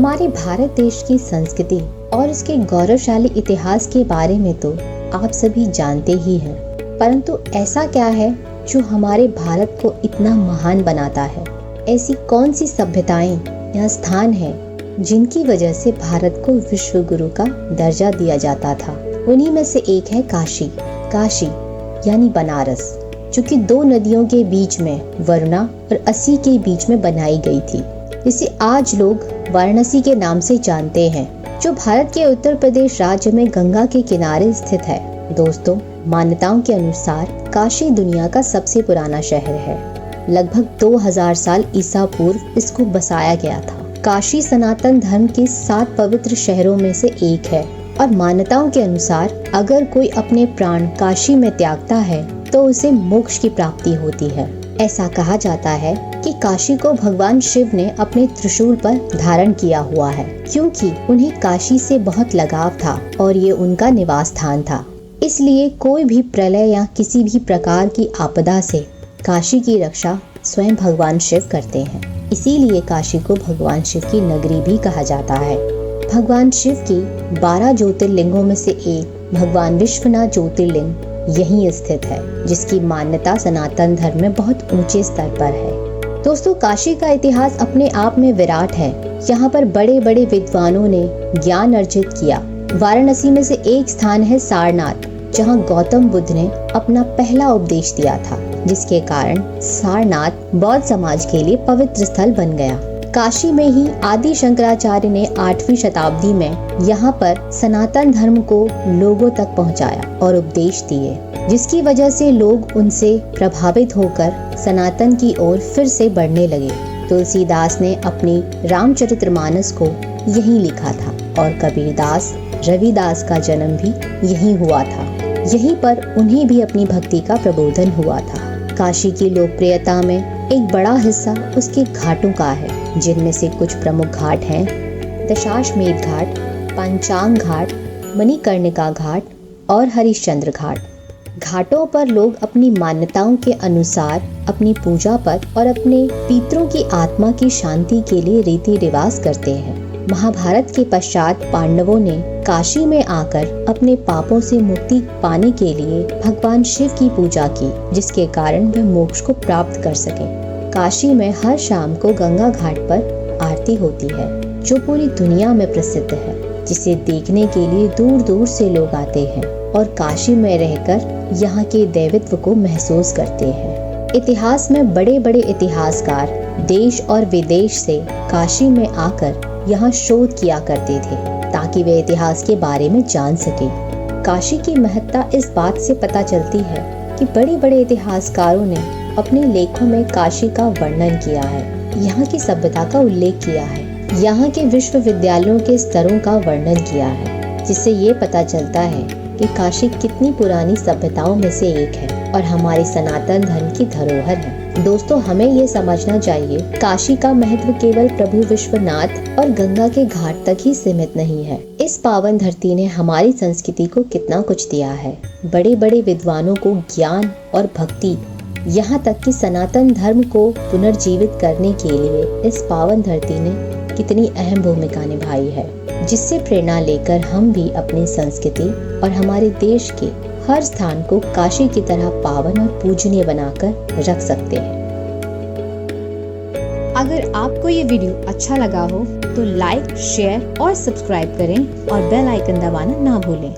हमारे भारत देश की संस्कृति और इसके गौरवशाली इतिहास के बारे में तो आप सभी जानते ही हैं, परंतु ऐसा क्या है जो हमारे भारत को इतना महान बनाता है? ऐसी कौन सी सभ्यताएं या स्थान हैं जिनकी वजह से भारत को विश्व गुरु का दर्जा दिया जाता था? उन्हीं में से एक है काशी। काशी यानी बनारस, जो कि दो नदियों के बीच में वरुणा और असी के बीच में बनाई गई थी, जिसे आज लोग वाराणसी के नाम से जानते हैं, जो भारत के उत्तर प्रदेश राज्य में गंगा के किनारे स्थित है। दोस्तों, मान्यताओं के अनुसार काशी दुनिया का सबसे पुराना शहर है। लगभग 2000 साल ईसा पूर्व इसको बसाया गया था। काशी सनातन धर्म के 7 पवित्र शहरों में से एक है और मान्यताओं के अनुसार अगर कोई अपने प्राण काशी में त्यागता है तो उसे मोक्ष की प्राप्ति होती है। ऐसा कहा जाता है कि काशी को भगवान शिव ने अपने त्रिशूल पर धारण किया हुआ है, क्योंकि उन्हें काशी से बहुत लगाव था और ये उनका निवास स्थान था। इसलिए कोई भी प्रलय या किसी भी प्रकार की आपदा से काशी की रक्षा स्वयं भगवान शिव करते हैं। इसीलिए काशी को भगवान शिव की नगरी भी कहा जाता है। भगवान शिव की 12 ज्योतिर्लिंगों में से एक भगवान विश्वनाथ ज्योतिर्लिंग यहीं स्थित है, जिसकी मान्यता सनातन धर्म में बहुत ऊंचे स्तर पर है। दोस्तों, काशी का इतिहास अपने आप में विराट है। यहाँ पर बड़े बड़े विद्वानों ने ज्ञान अर्जित किया। वाराणसी में से एक स्थान है सारनाथ, जहाँ गौतम बुद्ध ने अपना पहला उपदेश दिया था, जिसके कारण सारनाथ बौद्ध समाज के लिए पवित्र स्थल बन गया। काशी में ही आदि शंकराचार्य ने 8वीं शताब्दी में यहाँ पर सनातन धर्म को लोगों तक पहुँचाया और उपदेश दिए, जिसकी वजह से लोग उनसे प्रभावित होकर सनातन की ओर फिर से बढ़ने लगे। तुलसीदास ने अपनी रामचरितमानस को यहीं लिखा था और कबीरदास, रविदास का जन्म भी यहीं हुआ था। यहीं पर उन्हें भी अपनी भक्ति का प्रबोधन हुआ था। काशी की लोकप्रियता में एक बड़ा हिस्सा उसके घाटों का है, जिनमें से कुछ प्रमुख घाट हैं दशाश्वमेध घाट, पंचांग घाट, मणिकर्णिका घाट और हरिश्चंद्र घाट। घाटों पर लोग अपनी मान्यताओं के अनुसार अपनी पूजा पर और अपने पितरों की आत्मा की शांति के लिए रीति रिवाज करते हैं। महाभारत के पश्चात पांडवों ने काशी में आकर अपने पापों से मुक्ति पाने के लिए भगवान शिव की पूजा की, जिसके कारण वे मोक्ष को प्राप्त कर सके। काशी में हर शाम को गंगा घाट पर आरती होती है, जो पूरी दुनिया में प्रसिद्ध है, जिसे देखने के लिए दूर दूर से लोग आते हैं और काशी में रहकर यहाँ के दैवत्व को महसूस करते हैं। इतिहास में बड़े बड़े इतिहासकार देश और विदेश से काशी में आकर यहाँ शोध किया करते थे, ताकि वे इतिहास के बारे में जान सके। काशी की महत्ता इस बात से पता चलती है कि बड़े बड़े इतिहासकारों ने अपने लेखों में काशी का वर्णन किया है, यहाँ की सभ्यता का उल्लेख किया है, यहाँ के विश्वविद्यालयों के स्तरों का वर्णन किया है, जिससे ये पता चलता है कि काशी कितनी पुरानी सभ्यताओं में से एक है और हमारी सनातन धर्म की धरोहर है। दोस्तों, हमें ये समझना चाहिए, काशी का महत्व केवल प्रभु विश्वनाथ और गंगा के घाट तक ही सीमित नहीं है। इस पावन धरती ने हमारी संस्कृति को कितना कुछ दिया है। बड़े बड़े विद्वानों को ज्ञान और भक्ति, यहाँ तक कि सनातन धर्म को पुनर्जीवित करने के लिए इस पावन धरती ने कितनी अहम भूमिका निभाई है, जिससे प्रेरणा लेकर हम भी अपनी संस्कृति और हमारे देश के हर स्थान को काशी की तरह पावन और पूजनीय बनाकर रख सकते हैं। अगर आपको ये वीडियो अच्छा लगा हो तो लाइक, शेयर और सब्सक्राइब करें और बेल आइकन दबाना ना भूलें।